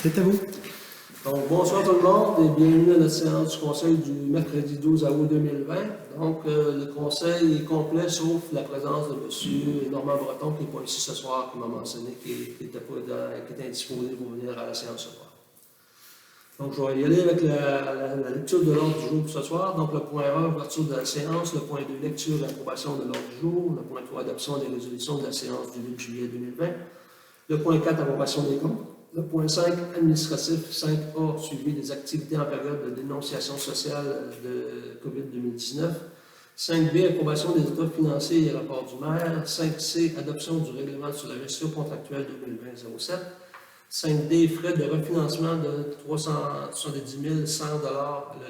C'est à vous. Donc, bonsoir tout le monde et bienvenue à notre séance du Conseil du mercredi 12 août 2020. Donc, le Conseil est complet sauf la présence de M. Normand Breton qui n'est pas ici ce soir, qui m'a mentionné qu'il était indisposé pour venir à la séance ce soir. Donc, je vais y aller avec la lecture de l'ordre du jour pour ce soir. Donc, le point 1, ouverture de la séance. Le point 2, lecture et approbation de l'ordre du jour. Le point 3, adoption des résolutions de la séance du 8 juillet 2020. Le point 4, approbation des comptes. Le point 5, administratif 5A, suivi des activités en période de dénonciation sociale de COVID-2019. 5B, approbation des états financiers et rapports du maire. 5C, adoption du règlement sur la gestion contractuelle 2020-07. 5D, frais de refinancement de 370 100 $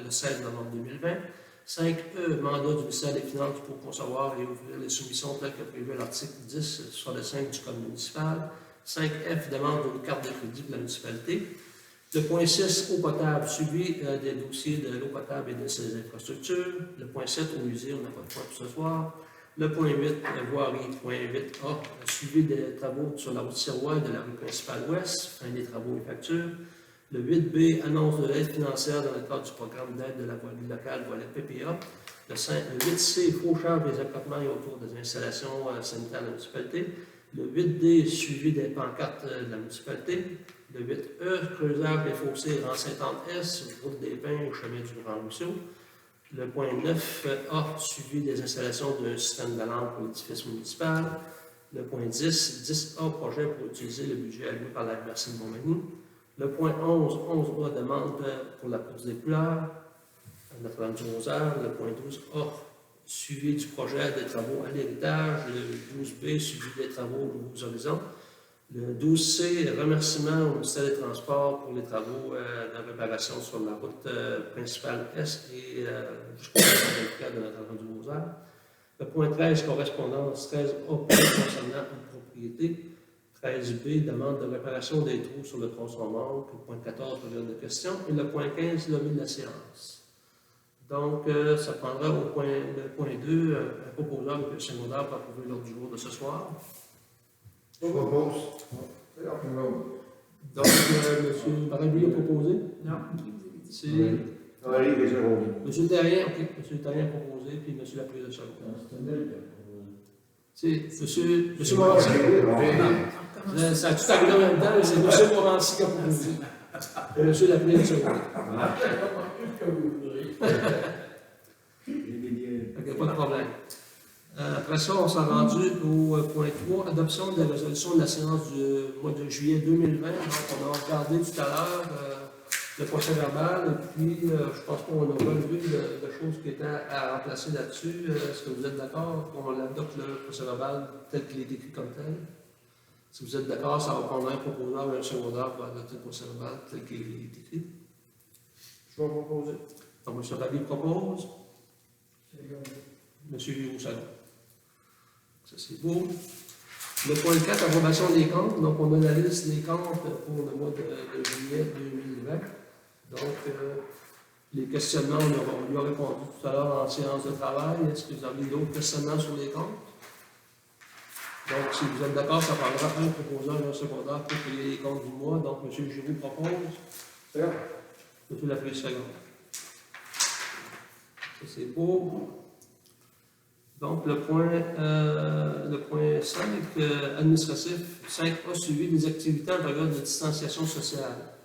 le 16 novembre 2020. 5E, mandat du ministère des Finances pour concevoir et ouvrir les soumissions telles que prévu à l'article 10 sur le 5 du Code municipal. 5F, demande d'une carte de crédit de la municipalité. Le point 6, eau potable, suivi des dossiers de l'eau potable et de ses infrastructures. Le point 7, au musée, on n'a pas de point pour ce soir. Le point 8, voirie. Point 8A, suivi des travaux sur la route Sirois et de la rue principale ouest, fin des travaux et factures. Le 8B, annonce de l'aide financière dans le cadre du programme d'aide de la voirie locale, volet PPA. Le 8C, fauchage des accotements et autour des installations sanitaires de la municipalité. Le 8D, suivi des pancartes de la municipalité. Le 8E, creusage des fossés rang Sainte-Anne-Est, route des Pins, chemin du Grand Rousseau. Le point 9A, suivi des installations d'un système d'alarme pour l'édifice municipal. Le point 10A, projet pour utiliser le budget alloué par la MRC de Montmagny. Le point 11A, demande pour la course des couleurs, Notre-Dame du Rosaire. Le point 12A, suivi du projet des travaux à l'héritage. Le 12B, suivi des travaux aux Nouveaux Horizons. Le 12C, remerciement au ministère des Transports pour les travaux de réparation sur la route principale Est et jusqu'au cas de Notre-Dame du Rosaire. Le point 13, correspondance 13A concernant une propriété. 13B, demande de réparation des trous sur le tronçon Manque. Le point 14, période de questions. Et le point 15, levée de la séance. Donc, ça prendra le point 2, un proposeur de secondaire pour approuver l'ordre du jour de ce soir. Je propose. Donc, M. Barabouille a proposé. Non. C'est Oui, déjà oui. M. Terrien, OK. M. Terrien a proposé, puis M. Laprise de Chalot. C'est M. Morancy. Ça a tout arrivé en même temps, mais c'est M. Morancy qui a proposé. Et M. Laprise de Chalot. OK, pas de problème. Après ça, on s'est rendu au point 3, adoption de la résolution de la séance du mois de juillet 2020. Donc, on a regardé tout à l'heure le procès verbal, et puis je pense qu'on a relevé de choses qui étaient à remplacer là-dessus. Est-ce que vous êtes d'accord qu'on adopte le procès verbal tel qu'il est écrit comme tel? Si vous êtes d'accord, ça va prendre un proposeur et un secondaire pour adopter le procès verbal tel qu'il est écrit. Je vais proposer. Donc, M. Rabi propose. M. Giroux-Salon. Ça, c'est beau. Le point 4, approbation des comptes. Donc, on a la liste des comptes pour le mois de juillet 2020. Donc, les questionnements, on lui a répondu tout à l'heure en séance de travail. Est-ce que vous avez d'autres questionnements sur les comptes? Donc, si vous êtes d'accord, ça prendra un proposeur et un secondaire pour payer les comptes du mois. Donc, M. Giroux propose. C'est bon. M. Laprise seconde. Ça, c'est beau. Donc, le point 5, administratif 5A, suivi des activités en période de distanciation sociale.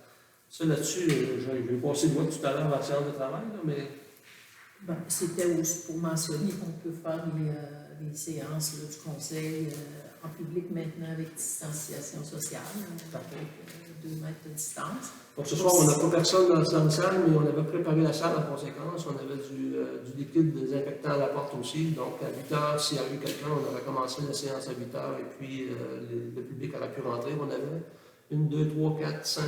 Ça, là-dessus, je vais passer le vote tout à l'heure à la séance de travail, là, mais... Ben, c'était aussi pour mentionner qu'on peut faire les séances là, du conseil en public maintenant avec distanciation sociale, avec 2 mètres de distance. Donc, ce soir, on n'a pas personne dans la salle, mais on avait préparé la salle en conséquence. On avait du liquide désinfectant à la porte aussi. Donc, à 8 heures, s'il y a eu quelqu'un, on aurait commencé la séance à 8 heures et puis le public aurait pu rentrer. On avait 1, 2, 3, 4, 5,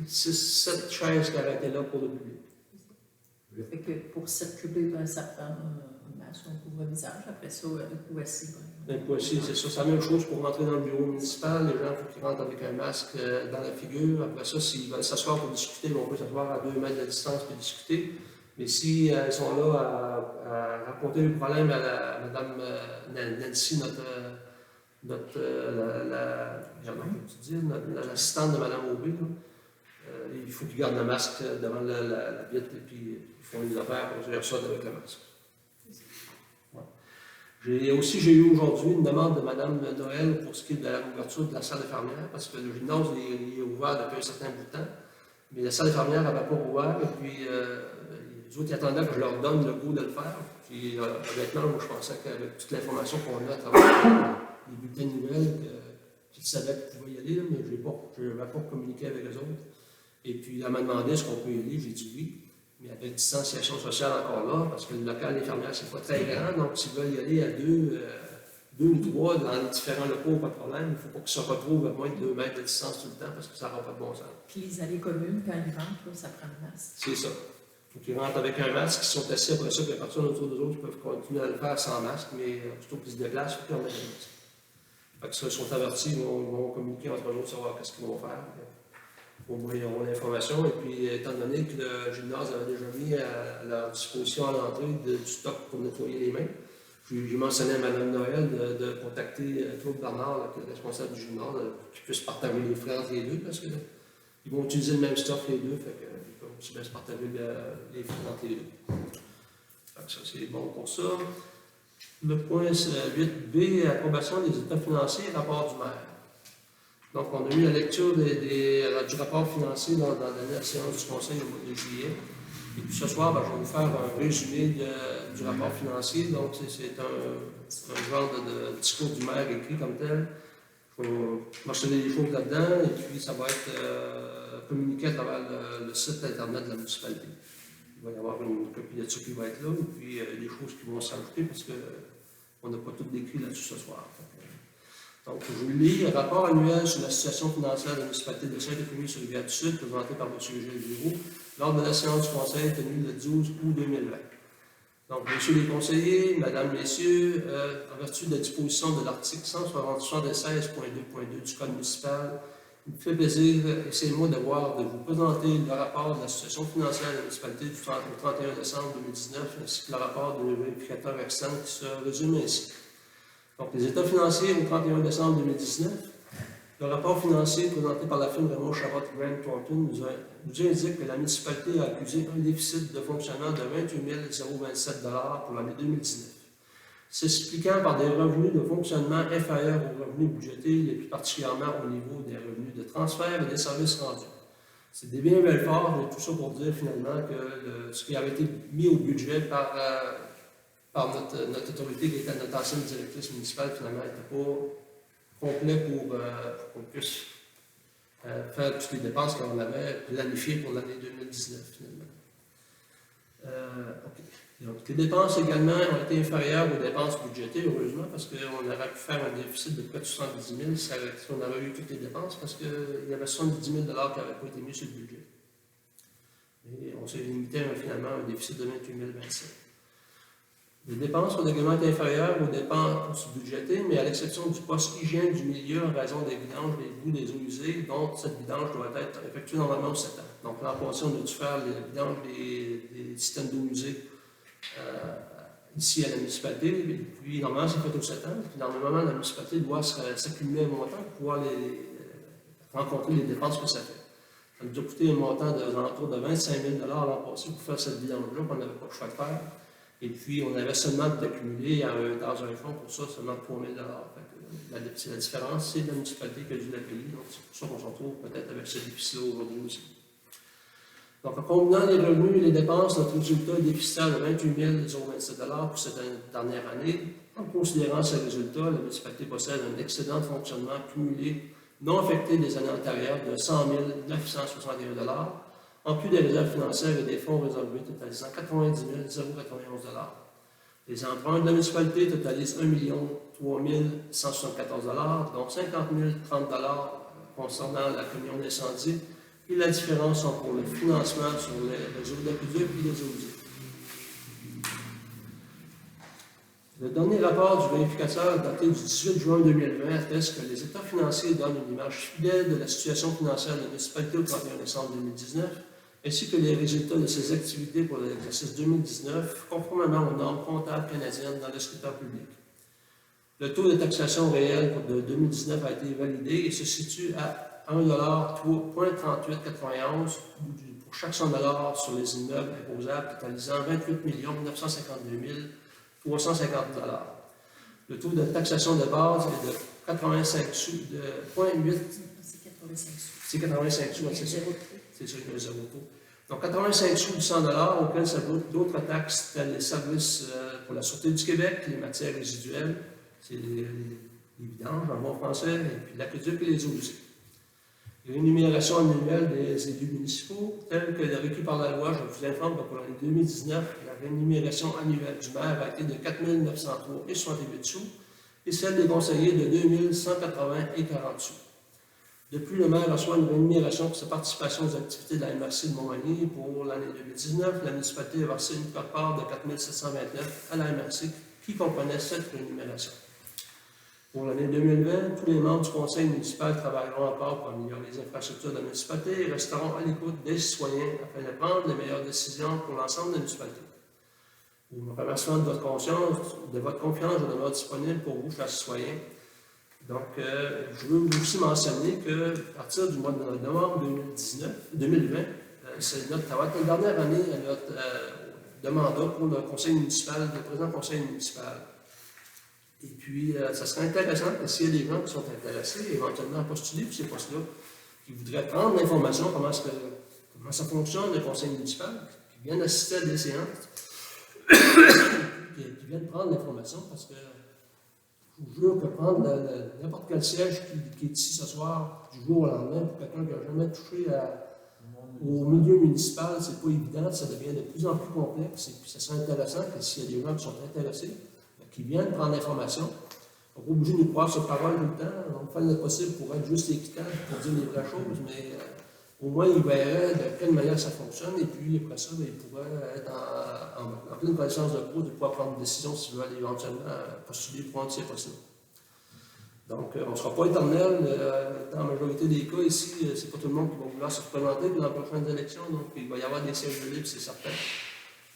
6, 7 chaises qui auraient été là pour le public. Fait que pour circuler, ben, ça prend un masque, un couvre-visage. Après ça, un coup assis. Un coup assis, c'est ça. C'est la même chose pour rentrer dans le bureau municipal. Les gens, il faut qu'ils rentrent avec un masque dans la figure. Après ça, s'ils veulent s'asseoir pour discuter, on peut s'asseoir à 2 mètres de distance pour discuter. Mais si elles sont là à raconter le problème à Mme Nancy, l'assistante de Mme Aubry, il faut qu'ils gardent le masque devant la vitre et puis ils font les affaires, on gère ça avec le masque. J'ai eu aujourd'hui une demande de Mme Noël pour ce qui est de la ouverture de la salle infirmière, parce que le gymnase est ouvert depuis un certain bout de temps, mais la salle infirmière n'avait pas ouvert, et puis les autres ils attendaient que je leur donne le goût de le faire. Puis honnêtement, moi je pensais qu'avec toute l'information qu'on a à travers les bulletins de nouvelles, qu'ils savaient qu'ils pouvaient y aller, mais je n'avais pas communiqué avec eux autres. Et puis elle m'a demandé est-ce qu'on peut y aller, j'ai dit oui. Mais avec distanciation sociale encore là, parce que le local infirmière, c'est pas très grand, donc s'ils veulent y aller à deux ou trois dans les différents locaux, pas de problème. Il ne faut pas qu'ils se retrouvent à moins de 2 mètres de distance tout le temps, parce que ça n'aura pas de bon sens. Puis les allées communes, quand ils rentrent, là, ça prend le masque. C'est ça. Il faut qu'ils rentrent avec un masque, ils sont assis après ça, puis il n'y a personne autour d'eux autres qui peuvent continuer à le faire sans masque, mais plutôt qu'ils se déplacent, il faut qu'ils remettent le masque. Fait que ça, ils sont avertis, ils vont communiquer entre eux autres, savoir qu'est-ce qu'ils vont faire. Au moins, ils auront l'information. Et puis, étant donné que le gymnase avait déjà mis à leur disposition à l'entrée du stock pour nettoyer les mains, j'ai mentionné à Mme Noël de contacter Claude Bernard, là, qui est le responsable du gymnase, pour qu'ils puissent partager les frais entre les deux, parce qu'ils vont utiliser le même stock les deux, fait qu'ils peuvent aussi bien se partager les frais entre les deux. Fait que ça, c'est bon pour ça. Le point 8B, approbation des états financiers et rapport du maire. Donc, on a eu la lecture du rapport financier dans la dernière séance du Conseil au mois de juillet. Et puis ce soir, je vais vous faire un résumé du rapport financier. Donc, c'est un genre de discours du maire écrit comme tel. Je vais mentionner les choses là-dedans et puis ça va être communiqué à travers le site Internet de la municipalité. Il va y avoir une copie de ça qui va être là et puis des choses qui vont s'ajouter parce qu'on n'a pas tout décrit là-dessus ce soir. Donc, je vous lis le rapport annuel sur la situation financière de la municipalité de Saint-Euphémie-sur-Rivière-du-Sud, présenté par M. Gilles Giroux, lors de la séance du Conseil tenue le 12 août 2020. Donc, messieurs les conseillers, mesdames, messieurs, en vertu de la disposition de l'article 176.2.2 du Code municipal, il me fait plaisir, et c'est le mot devoir, de vous présenter le rapport de la situation financière de la municipalité du 31 décembre 2019, ainsi que le rapport de vérificateur externe qui se résume ainsi. Donc, les états financiers au 31 décembre 2019. Le rapport financier présenté par la firme Raymond Chabot Grant Thornton nous indique que la municipalité a accusé un déficit de fonctionnement de 28 027 $ pour l'année 2019, s'expliquant par des revenus de fonctionnement inférieurs aux revenus budgétés, et plus particulièrement au niveau des revenus de transfert et des services rendus. C'est des bien belles phrases, mais tout ça pour dire finalement que ce qui avait été mis au budget par notre autorité, qui était notre ancienne directrice municipale, finalement, n'était pas complet pour qu'on puisse faire toutes les dépenses qu'on avait planifiées pour l'année 2019, finalement. Okay. Donc, les dépenses également ont été inférieures aux dépenses budgétées, heureusement, parce qu'on aurait pu faire un déficit de près de 70 000 si on avait eu toutes les dépenses, parce qu'il y avait 70 000 $ qui n'avaient pas été mis sur le budget. Et on s'est limité finalement à un déficit de 28 027. Les dépenses sont également inférieures aux dépenses budgétées, mais à l'exception du poste hygiène du milieu en raison des vidanges des égouts des eaux usées, dont cette vidange doit être effectuée normalement au 7 ans. Donc, l'an passé, on a dû faire les vidanges des systèmes d'eau usées ici à la municipalité, et puis normalement, c'est fait au 7 ans. Puis, normalement, la municipalité doit s'accumuler un montant pour pouvoir rencontrer les dépenses que ça fait. Ça nous a coûté un montant d'entour de 25 000 $ l'an passé pour faire cette vidange-là, qu'on n'avait pas le choix de faire. Et puis, on avait seulement d'accumuler dans un fonds pour ça, seulement 3 000 $. La différence, c'est la municipalité qui a dû la payer. Donc, c'est pour ça qu'on se retrouve peut-être avec ce déficit-là aujourd'hui aussi. Donc, en combinant les revenus et les dépenses, notre résultat est déficitaire de 28 027 $ pour cette dernière année. En considérant ce résultat, la municipalité possède un excédent de fonctionnement cumulé non affecté des années antérieures de 100 961 $, en plus des réserves financières et des fonds réservés totalisant 90 091 $. Les emprunts de la municipalité totalisent 1 3 174 $, dont 50 030 $ concernant la communion d'incendie, et la différence sont pour le financement sur les réseaux d'aqueduc et les eaux usées. Le dernier rapport du vérificateur daté du 18 juin 2020 atteste que les états financiers donnent une image fidèle de la situation financière de la municipalité au 31 décembre 2019, ainsi que les résultats de ses activités pour l'exercice 2019, conformément aux normes comptables canadiennes dans le secteur public. Le taux de taxation réel de 2019 a été validé et se situe à 1,3891 pour chaque 100 $ sur les immeubles imposables, totalisant 28 952 350 $. Le taux de taxation de base est de 85 sous, de 0,8. C'est 85 sous. C'est 85 sous, c'est ça. Zéro. C'est ça, le zéro taux. Donc, 85 sous du 100 $ auxquels s'ajoutent d'autres taxes telles les services pour la Sûreté du Québec, les matières résiduelles, c'est les vidanges en bon français, et puis l'aqueduc et les eaux usées. Les rémunérations annuelles des élus municipaux, telles que requis par la loi, je vous informe que pour l'année 2019, la rémunération annuelle du maire a été de 4 903,68 sous et celle des conseillers de 2 180,40 sous. De plus, le maire reçoit une rémunération pour sa participation aux activités de la MRC de Montmagny. Pour l'année 2019, la municipalité a versé une quote-part de 4 729 à la MRC qui comprenait cette rémunération. Pour l'année 2020, tous les membres du conseil municipal travailleront encore pour améliorer les infrastructures de la municipalité et resteront à l'écoute des citoyens afin de prendre les meilleures décisions pour l'ensemble de la municipalité. Pour me remerciement de votre confiance, je demeure disponible pour vous, chers citoyens. Donc, je veux aussi mentionner qu'à partir du mois de novembre 2020, c'est ça va être la dernière année à notre de mandat pour le conseil municipal, le présent conseil municipal. Et puis, ça serait intéressant que s'il y a des gens qui sont intéressés, éventuellement à postuler pour ces postes-là, qui voudraient prendre l'information, comment ça fonctionne, le conseil municipal, qui viennent assister à des séances, qui viennent prendre l'information, parce que je vous jure que prendre n'importe quel siège qui est ici ce soir, du jour au lendemain, pour quelqu'un qui n'a jamais touché au milieu municipal, c'est pas évident, ça devient de plus en plus complexe, et puis ça serait intéressant que s'il y a des gens qui sont intéressés, qui viennent prendre l'information, on n'est pas obligé de nous croire sur parole tout le temps, on fait le possible pour être juste équitable, pour dire les vraies choses, mais au moins ils verraient de quelle manière ça fonctionne, et puis après ça, ils pourraient être en pleine connaissance de cause, de pouvoir prendre une décision s'ils veulent éventuellement postuler pour un de ces postes-là. Donc, on ne sera pas éternel, dans la majorité des cas ici, c'est pas tout le monde qui va vouloir se représenter dans les prochaines élections, donc il va y avoir des sièges de libre, c'est certain.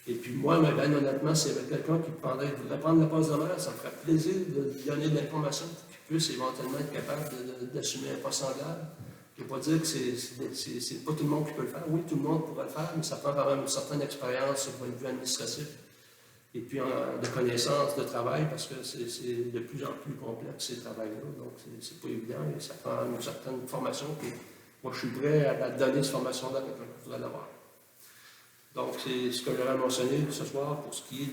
Et puis moi, bien honnêtement, s'il y avait quelqu'un qui voudrait prendre le poste de maire, ça me ferait plaisir de lui donner de l'information pour qu'il puisse éventuellement être capable d'assumer un poste semblable. Je ne veux pas dire que c'est pas tout le monde qui peut le faire. Oui, tout le monde pourrait le faire, mais ça prend quand même une certaine expérience au point de vue administratif. Et puis de connaissances de travail, parce que c'est de plus en plus complexe ces travails-là. Donc, c'est pas évident et ça prend une certaine formation. Puis, moi, je suis prêt à donner cette formation-là à quelqu'un qui voudrait l'avoir. Donc, c'est ce que j'aurais mentionné ce soir pour ce qui est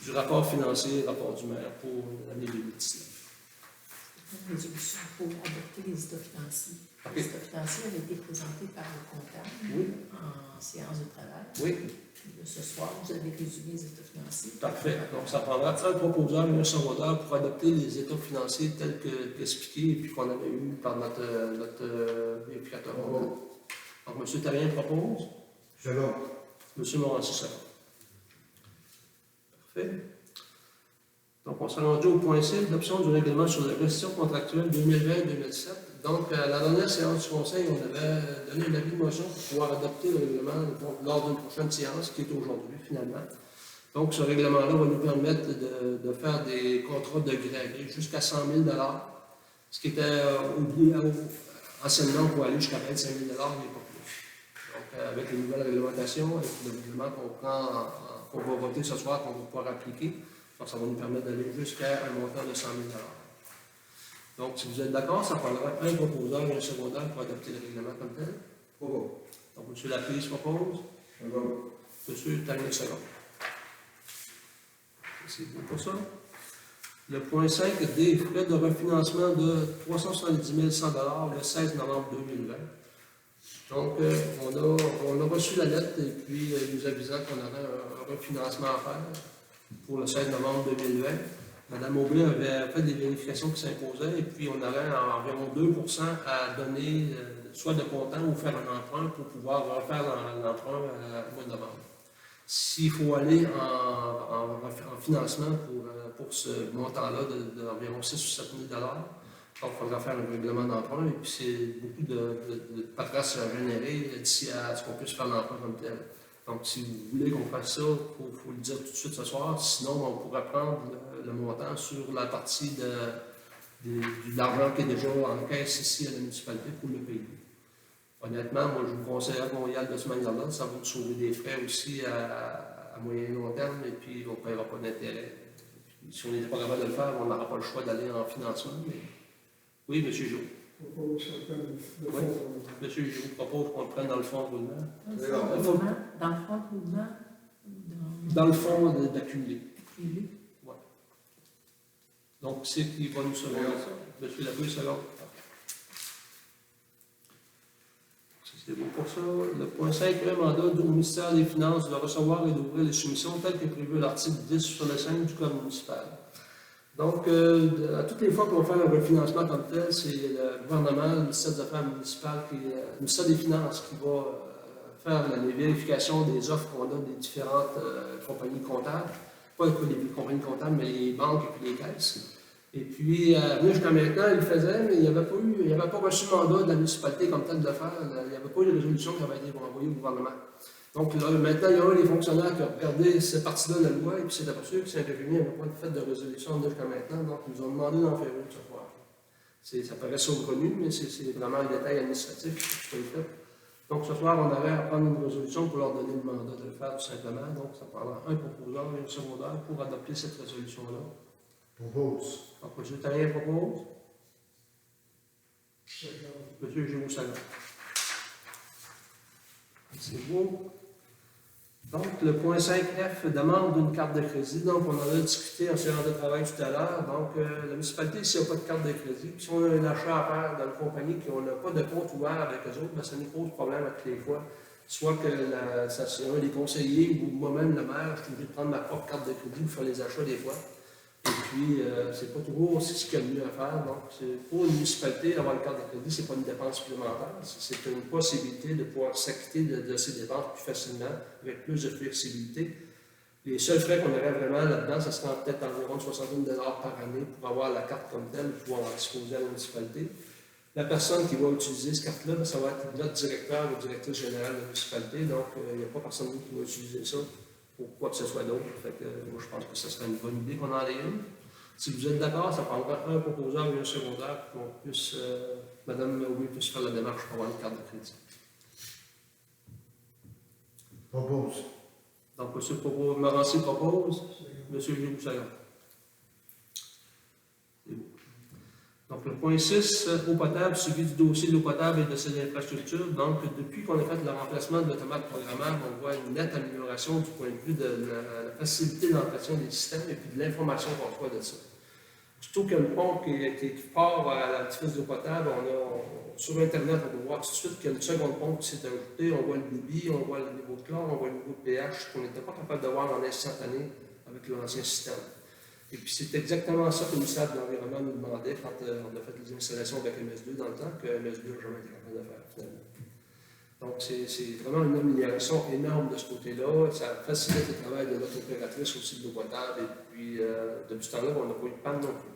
du rapport financier, rapport du maire pour l'année 2019. Une résolution pour adopter les états financiers. Okay. Les états financiers avaient été présentés par le comptable en séance de travail. Oui. Puis, ce soir, vous avez résumé les états financiers. Parfait. Donc, ça prendra un proposeur et un secondeur pour adopter les états financiers tels qu'expliqués et puis qu'on avait eu par notre vérificateur. Donc, M. Therrien propose. Second. M. Morancy, second. Parfait. Donc, on s'est rendu au point C, l'adoption du règlement sur la gestion contractuelle 2020-2007. Donc, à la dernière séance du Conseil, on avait donné une avis de motion pour pouvoir adopter le règlement lors d'une prochaine séance, qui est aujourd'hui, finalement. Donc, ce règlement-là va nous permettre de faire des contrats de gré à gré jusqu'à 100 000 $, ce qui était oublié anciennement pour aller jusqu'à 25 000 $, mais pas plus. Donc, avec les nouvelles réglementations, avec le règlement qu'on va voter ce soir, qu'on va pouvoir appliquer, donc, ça va nous permettre d'aller jusqu'à un montant de 100 000 $. Donc, si vous êtes d'accord, ça prendra un proposeur et un secondaire pour adopter le règlement comme tel. Propos. Donc, M. Laprise propose. Second. M. Therrien second. C'est bon pour ça. Le point 5, des frais de refinancement de 370 100 $ le 16 novembre 2020. Donc, on a reçu la lettre et puis nous avisant qu'on aurait un refinancement à faire pour le 16 novembre 2020. Mme Aubry avait fait des vérifications qui s'imposaient et puis on aurait environ 2% à donner, soit de comptant ou faire un emprunt pour pouvoir refaire l'emprunt au mois de novembre. S'il faut aller en financement pour ce montant-là d'environ 6 ou 7 000 $, donc il faudra faire un règlement d'emprunt et puis c'est beaucoup de paperasse à générer d'ici à ce qu'on puisse faire l'emprunt comme tel. Donc, si vous voulez qu'on fasse ça, il faut le dire tout de suite ce soir. Sinon, on pourrait prendre le montant sur la partie de l'argent qui est déjà en caisse ici à la municipalité pour le payer. Honnêtement, moi, je vous conseillerais qu'on y aille de cette manière-là. Ça va nous sauver des frais aussi à moyen et long terme, et puis on ne paiera pas d'intérêt. Si on n'était pas capable de le faire, on n'aura pas le choix d'aller en financement. Mais... Oui, M. Jo. Oui, Monsieur, je vous propose qu'on le prenne dans le fonds de roulement. Dans le fonds de roulement, dans le fonds de roulement, Dans le fonds d'accumuler. accumulé. Ouais. Donc, c'est qui va nous sauver ça? Monsieur Labouille, selon. C'est bon pour ça. Le point 5, le mandat du ministère des Finances de recevoir et d'ouvrir les soumissions telles que prévu à l'article 10/5 du Code municipal. Donc, à toutes les fois qu'on va faire un refinancement comme tel, c'est le gouvernement, le ministère des Affaires municipales, le ministère des Finances qui va faire la vérification des offres qu'on a des différentes compagnies comptables. Pas les compagnies comptables, mais les banques et puis les caisses. Et puis, jusqu'à maintenant, il le faisait, mais il n'y avait pas reçu le mandat de la municipalité comme tel de le faire. Il n'y avait pas eu de résolution qui avait été envoyée au gouvernement. Donc là, maintenant, il y a un des fonctionnaires qui a regardé cette partie-là de la loi et puis s'est aperçu que Saint-Rémy n'avait pas fait de résolution jusqu'à maintenant. Donc, ils nous ont demandé d'en faire une ce soir. Ça paraît saugrenu, mais c'est vraiment un détail administratif qui peut être fait. Donc, ce soir, on avait à prendre une résolution pour leur donner le mandat de le faire tout simplement. Donc, ça prendra un proposeur et un secondaire pour adopter cette résolution-là. Propose. Donc, M. Tallien propose. M. Géraud Sagan. C'est beau. Donc, le point 5F demande d'une carte de crédit. Donc, on en a discuté en séance de travail tout à l'heure. Donc, la municipalité, s'il n'y a pas de carte de crédit, puis si on a un achat à faire dans une compagnie qui n'a pas de compte ouvert avec eux autres, bien, ça nous pose problème à toutes les fois. Soit que c'est un des conseillers ou moi-même, le maire, je suis obligé de prendre ma propre carte de crédit pour faire les achats des fois. Et puis, c'est pas toujours aussi ce qu'il y a de mieux à faire. Donc, pour une municipalité, avoir une carte de crédit, c'est pas une dépense supplémentaire. C'est une possibilité de pouvoir s'acquitter de ces dépenses plus facilement, avec plus de flexibilité. Les seuls frais qu'on aurait vraiment là-dedans, ça serait peut-être environ 60 000 $ par année pour avoir la carte comme telle, pour pouvoir en disposer à la municipalité. La personne qui va utiliser cette carte-là, ça va être notre directeur ou directrice générale de la municipalité. Donc, il n'y a pas personne qui va utiliser ça pour quoi que ce soit d'autre. Moi, je pense que ce serait une bonne idée qu'on en ait une. Si vous êtes d'accord, ça prendra un proposeur et un secondaire pour qu'on puisse, Mme Maui puisse faire la démarche pour avoir une carte de crédit. Propose. Donc, M. Morancy propose, M. Géraud Sagan. C'est beau. Donc, le point 6, eau potable, suivi du dossier de l'eau potable et de ses infrastructures. Donc, depuis qu'on a fait le remplacement de l'automate programmable, on voit une nette amélioration du point de vue de la facilité d'entretien des systèmes et puis de l'information qu'on reçoit de ça. Plutôt qu'une pompe qui part à la diffusion d'eau potable, sur Internet, on peut voir tout de suite qu'il y a une seconde pompe qui s'est ajoutée. On voit le débit, on voit le niveau de chlore, on voit le niveau de pH qu'on n'était pas capable de voir en instantané avec l'ancien système. Et puis c'est exactement ça que le ministère de l'Environnement nous demandait quand on a fait les installations avec MS2 dans le temps, que MS2 n'a jamais été capable de faire finalement. Donc c'est vraiment une amélioration énorme de ce côté-là. Ça facilite le travail de notre opératrice aussi de l'eau potable. Et puis depuis ce temps-là, on n'a pas eu de panne non plus.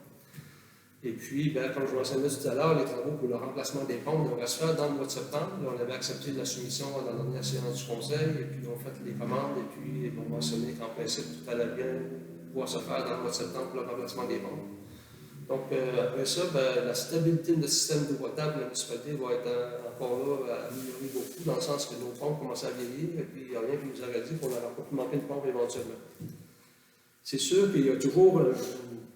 Et puis, comme je vous mentionnais tout à l'heure, les travaux pour le remplacement des pompes devraient se faire dans le mois de septembre. On avait accepté la soumission dans la dernière séance du conseil, et puis on a fait les commandes, et puis on mentionné qu'en principe, tout allait bien pouvoir se faire dans le mois de septembre pour le remplacement des pompes. Donc, après ça, la stabilité de notre système d'eau potable de la municipalité va être encore là améliorée beaucoup, dans le sens que nos pompes commencent à vieillir, et puis il n'y a rien qui nous aurait dit qu'on n'aurait pas pu manquer de pompe éventuellement. C'est sûr qu'il y a toujours.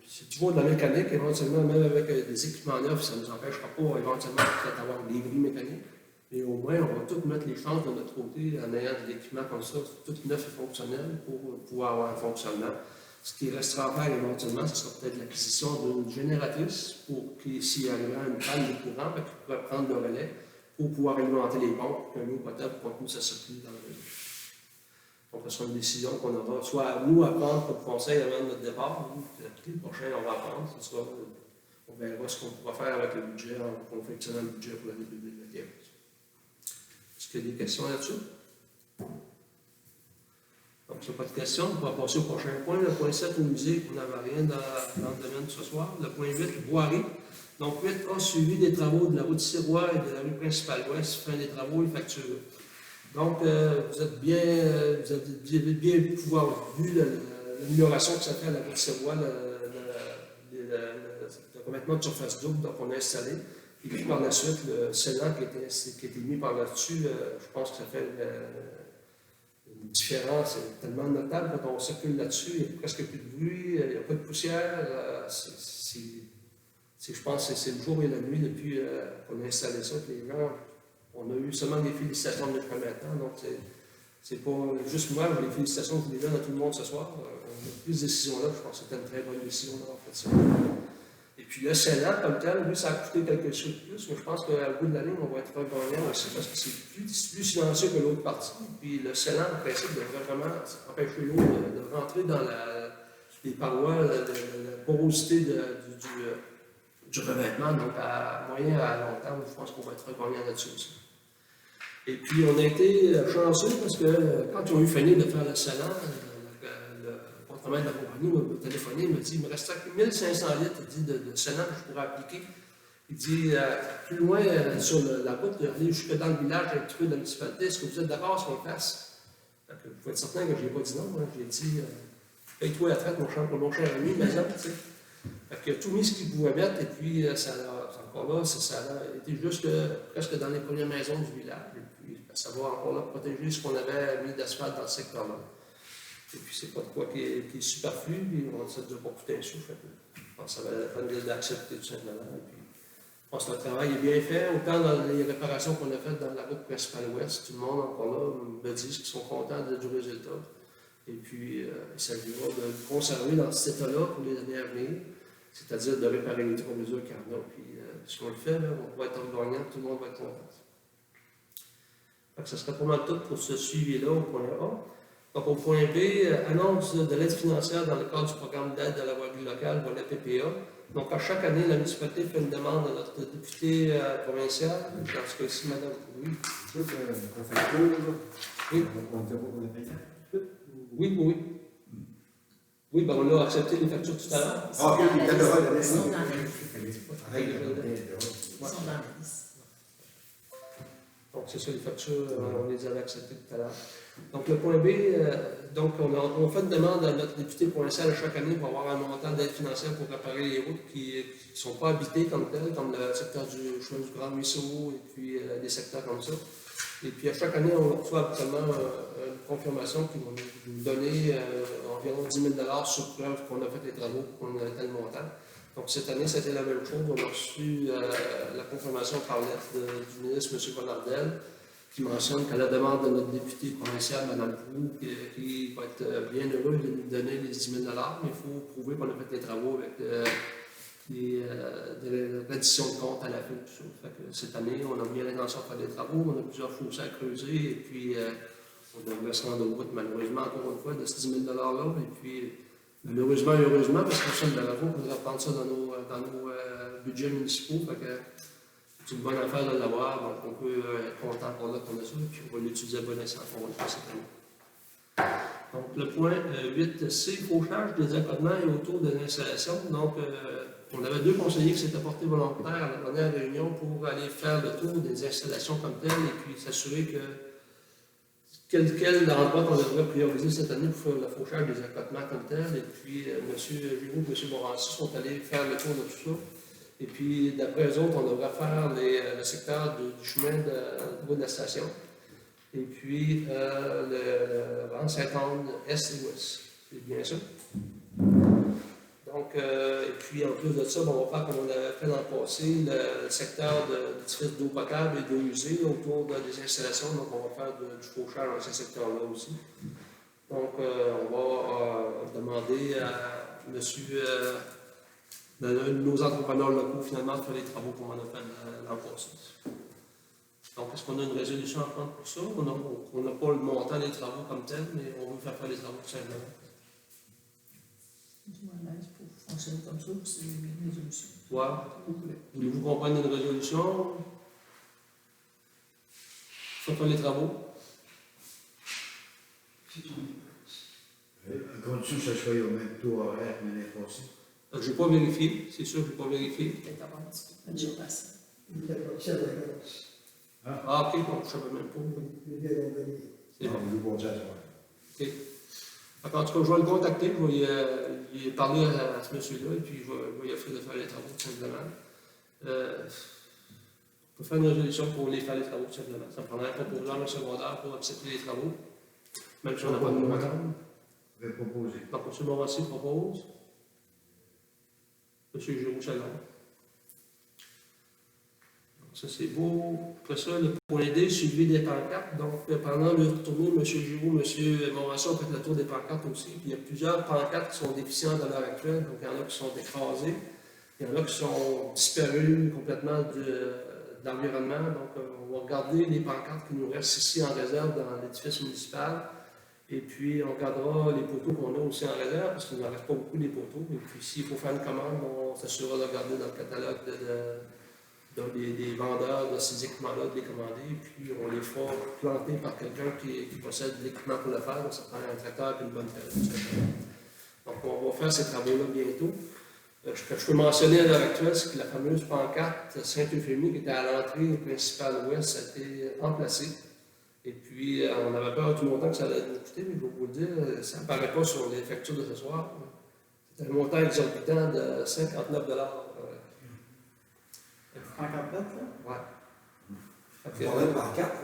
C'est toujours de la mécanique, éventuellement, même avec des équipements neufs, ça ne nous empêchera pas éventuellement peut-être d'avoir des bris mécaniques. Mais au moins, on va tous mettre les chances de notre côté en ayant des équipements comme ça, tout neuf et fonctionnel, pour pouvoir avoir un fonctionnement. Ce qui restera à faire éventuellement, ce sera peut-être l'acquisition d'une génératrice pour qu'il, s'il y avait une panne de courant, qui pourrait prendre le relais pour pouvoir alimenter les pompes, qu'un eau potable continue sa circuler dans le réseau. Donc, ce sera une décision qu'on aura soit à nous à prendre comme conseil avant notre départ, ou les prochains, on va apprendre. On verra ce qu'on pourra faire avec le budget, en confectionnant le budget pour l'année 2021. Est-ce qu'il y a des questions là-dessus? Donc, s'il n'y a pas de questions, on va passer au prochain point. Le point 7, au musée, on n'avait rien dans le domaine de ce soir. Le point 8, voirie. Donc, 8A, suivi des travaux de la route Sirois et de la rue principale ouest, fin des travaux et facturés. Donc, vous avez bien pouvoir vu l'amélioration que ça fait à la route Sirois, revêtement de surface double, donc on a installé. Et puis par la suite, le scellant qui a été mis par là-dessus, je pense que ça fait une différence tellement notable quand on circule là-dessus. Il n'y a presque plus de bruit, il n'y a pas de poussière. Je pense que c'est le jour et la nuit depuis qu'on a installé ça. Que les gens, on a eu seulement des félicitations de notre maintenant. Donc, c'est pas juste moi, les félicitations que je les donne à tout le monde ce soir. On a pris cette décision-là, je pense que c'était une très bonne décision d'avoir fait ça. Et puis le scellant, comme tel, lui, ça a coûté quelques sous de plus, mais je pense qu'à bout de la ligne, on va être gagnant aussi parce que c'est plus silencieux que l'autre partie. Puis le scellant, en principe, devrait vraiment empêcher l'eau de rentrer dans les parois, la porosité du revêtement. Donc, à moyen et à long terme, je pense qu'on va être gagnant là-dessus aussi. Et puis, on a été chanceux parce que quand ils ont eu fini de faire le scellant, le contre-maître de la compagnie m'a téléphoné, il m'a dit il me reste 1500 litres de scellant que je pourrais appliquer. Il dit plus loin sur la route, aller jusque dans le village un petit peu de la municipalité, est-ce que vous êtes d'accord si on le fasse? Vous pouvez être certain que je n'ai pas dit non. Hein. J'ai dit paye-toi la traite, mon cher ami, maison. Tu sais. Fait qu'il a tout mis ce qu'il pouvait mettre, et puis encore là, ça a été juste presque dans les premières maisons du village. Et puis, à savoir encore là, protéger ce qu'on avait mis d'asphalte dans ce secteur-là. Et puis, c'est pas de quoi qui est superflu, puis ça ne nous a pas coûté un sou. Je pense que ça valait la peine d'accepter tout simplement. Et puis, je pense que le travail est bien fait, autant dans les réparations qu'on a faites dans la route principale ouest. Tout le monde, encore là, me dit qu'ils sont contents du résultat. Et puis, il s'agira de conserver dans cet état-là pour les années à venir, c'est-à-dire de réparer les trois mesures qu'il y en a. Puis, si on le fait, là, on va être gagnant, tout le monde va être content. Donc, ça serait pas mal tout pour ce suivi-là au point A. Donc, au point B, annonce de l'aide financière dans le cadre du programme d'aide à la voirie locale, volet PPA. Donc, à chaque année, la municipalité fait une demande à notre député provincial. Parce que si madame. Oui. On fait le tour, oui. On a payé. Oui. Oui, ben on l'a accepté les factures tout à l'heure. Ah, oui, Ils d'accord. sont dans la liste. Ils sont dans la liste. Donc, c'est ça, les factures, on les avait acceptées tout à l'heure. Donc, le point B, donc on fait une demande à notre député provincial à chaque année pour avoir un montant d'aide financière pour réparer les routes qui ne sont pas habitées comme telles, comme le secteur du chemin du Grand Ruisseau et puis des secteurs comme ça. Et puis, à chaque année, on reçoit absolument une confirmation qui va nous donner environ 10 000 $ sur preuve qu'on a fait les travaux, qu'on a tel montant. Donc, cette année, c'était la même chose. On a reçu la confirmation par lettre du ministre, M. Bonardel, qui mentionne qu'à la demande de notre député provincial, Mme Proulx, qui va être bien heureux de nous donner les 10 000 $, mais il faut prouver qu'on a fait les travaux avec des redditions de compte à la fin. Tout ça. Fait que cette année, on a bien l'intention de faire des travaux, on a plusieurs fossés à creuser, et puis on devrait se rendre aux routes, malheureusement, encore une fois, de ce 10 000 $ là. Et puis, malheureusement et heureusement, parce que ça, le bravo, on devrait prendre ça dans nos budgets municipaux. Fait que, c'est une bonne affaire de l'avoir, donc on peut être content pour là qu'on a ça, puis on va l'utiliser à bon escient, on va le faire cette année. Donc, le point 8C, fauchage des accotements et autour de l'installation. Donc, on avait 2 conseillers qui s'étaient portés volontaires à la dernière réunion pour aller faire le tour des installations comme telles et puis s'assurer que quel endroit qu'on devrait prioriser cette année pour faire le fauchage des accotements comme tel. Et puis, M. Giroux et M. Morancy sont allés faire le tour de tout ça. Et puis, d'après eux autres, on devrait faire le secteur du chemin au niveau de la station. Et puis, le rang Saint-Anne, Est et Ouest. C'est bien ça. Donc, et puis, en plus de ça, on va faire comme on avait fait l'an passé, le secteur d'édifices d'eau potable et d'eau usée autour des installations. Donc, on va faire du fauchage dans ces secteurs-là aussi. Donc, on va demander à M. nos entrepreneurs locaux, finalement, de faire les travaux qu'on a fait l'an passé. Donc, est-ce qu'on a une résolution à prendre pour ça? On n'a pas le montant des travaux comme tel, mais on veut faire les travaux tout simplement. Je suis à l'aise pour fonctionner comme ça, c'est une résolution. Ouais. Voulez-vous comprendre une résolution? Faire les travaux? À condition que ça soit au même taux horaire que l'année passée. Je n'ai pas vérifié, c'est sûr, je n'ai pas vérifié. Peut-être avoir un petit peu de jour passé. Ah, ok, bon, je ne savais même pas. C'est bon. Le bon jazz, Ok. En tout cas, je vais le contacter, je vais lui parler à ce monsieur-là, et puis je vais lui offrir de faire les travaux, tout simplement. On peut faire une résolution pour les faire les travaux, tout simplement. Ça prendrait un proposeur en secondaire pour accepter les travaux, même si on n'a pas de montant. Je vais proposer. Donc, M. Morancy propose. M. Giroux Salon. Ça, c'est beau. Après ça, le point D, suivi des pancartes. Donc, pendant le retournée, M. Giroux, M. Morancy ont fait le tour des pancartes aussi. Puis, il y a plusieurs pancartes qui sont déficientes à l'heure actuelle. Donc, il y en a qui sont écrasées. Il y en a qui sont disparues complètement de l'environnement. Donc, on va regarder les pancartes qui nous restent ici en réserve dans l'édifice municipal. Et puis, on regardera les poteaux qu'on a aussi en réserve, parce qu'il n'en reste pas beaucoup des poteaux. Et puis, s'il faut faire une commande, on s'assurera de regarder dans le catalogue des vendeurs de ces équipements-là, de les commander. Et puis, on les fera planter par quelqu'un qui possède l'équipement pour le faire. Donc, ça prend un tracteur et une bonne pelle. Donc, on va faire ces travaux-là bientôt. Ce que je peux mentionner à l'heure actuelle, c'est que la fameuse pancarte Saint-Euphémie, qui était à l'entrée principale ouest, a été remplacée. Et puis, on avait peur du montant que ça allait nous coûter, mais je vais vous le dire, ça n'apparaît pas sur les factures de ce soir. C'est un montant exorbitant de 59 $. 59, là? Ouais. On a une pancarte,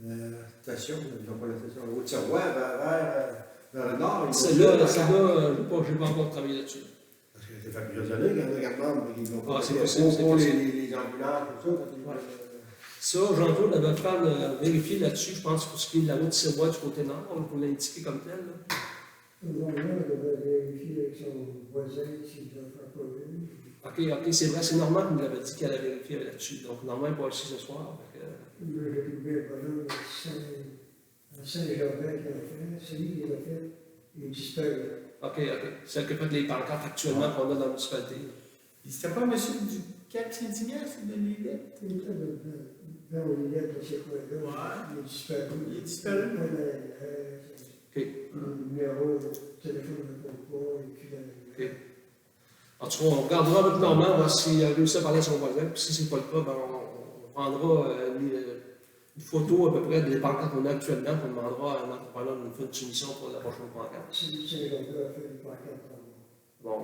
la station, ils n'ont pas la station, la Haute-Savoie, vers le nord. Celle-là, je n'ai pas encore travaillé là-dessus. Parce que c'est fait plusieurs années, il y en a également, mais ils n'ont pas c'est fait possible, c'est pour possible. les ambulances, tout ça. Ouais. Ça, Jean-Claude avait fait vérifier là-dessus, je pense, pour ce qui est de la route Savoie du côté nord, pour l'indiquer comme tel. Là. Non, là, elle devait vérifier avec son voisin s'il doit faire pas vu. OK, c'est vrai, c'est Normand qui nous l'avait dit qu'elle avait vérifié là-dessus. Donc, Normand n'est pas ici ce soir. J'ai trouvé un bonhomme à Saint-Germain qui l'a fait, celui qui l'a fait, il est disparu. OK. Celle qui fait les pancartes actuellement qu'on a dans la municipalité. C'était pas monsieur du Cap Saint-Ignace, c'est de l'Élite? Il était vers Olivier, dans ces coins-là. Ouais. Il est disparu. Il est disparu. Le numéro de téléphone ne répond pas, et puis OK. En tout cas, on regardera avec Normand, voir s'il a réussi à parler à son voisin. Puis si ce n'est pas le cas, ben, on prendra une photo à peu près des pancartes qu'on a actuellement, puis on demandera à un entrepreneur de nous faire une soumission pour la prochaine pancarte. Saint-Germain a fait une pancarte en Bon.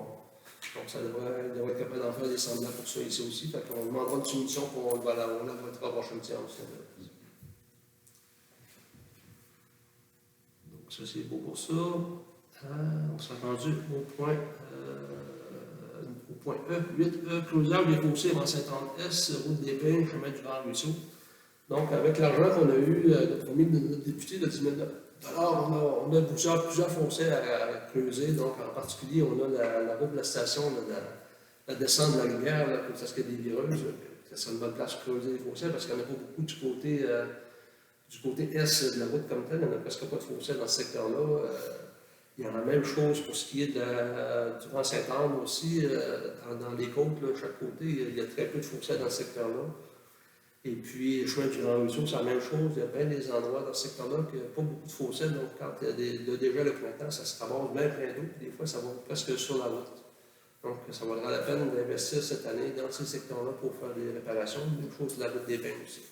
Donc, il devrait être capable d'en faire des semblables pour ça ici aussi. Fait qu'on demandera une soumission pour on va la mettra à la prochaine séance. Donc, ça, c'est beau pour ça. On s'est rendu au point E, 8E, closure des fossés avant Saint-Anne-Est, route des Pins, chemin du Grand-Ruisseau. Donc, avec l'argent qu'on a eu de promis de notre député de 10 000 $, on a plusieurs fossés à creuser. Donc, en particulier, on a la route de la station, la descente de la rivière, là, comme ça se fait des vireuses. Ça serait une bonne place pour creuser les fossés parce qu'il n'y en a pas beaucoup du côté est de la route comme telle. Il n'y en a presque pas de fossés dans ce secteur-là. Il y en a la même chose pour ce qui est du Grand Saint-Anne aussi. Dans les côtes, là, de chaque côté, il y a très peu de fossés dans ce secteur-là. Et puis, le chemin du Grand-Ruisseau, c'est la même chose. Il y a bien des endroits dans ce secteur-là qui n'ont pas beaucoup de fossés. Donc, quand il y a déjà le printemps, ça se ramasse bien plein d'eau. Des fois, ça va presque sur la route. Donc, ça vaudra la peine d'investir cette année dans ces secteurs-là pour faire des réparations. Même chose de la route des Pins aussi.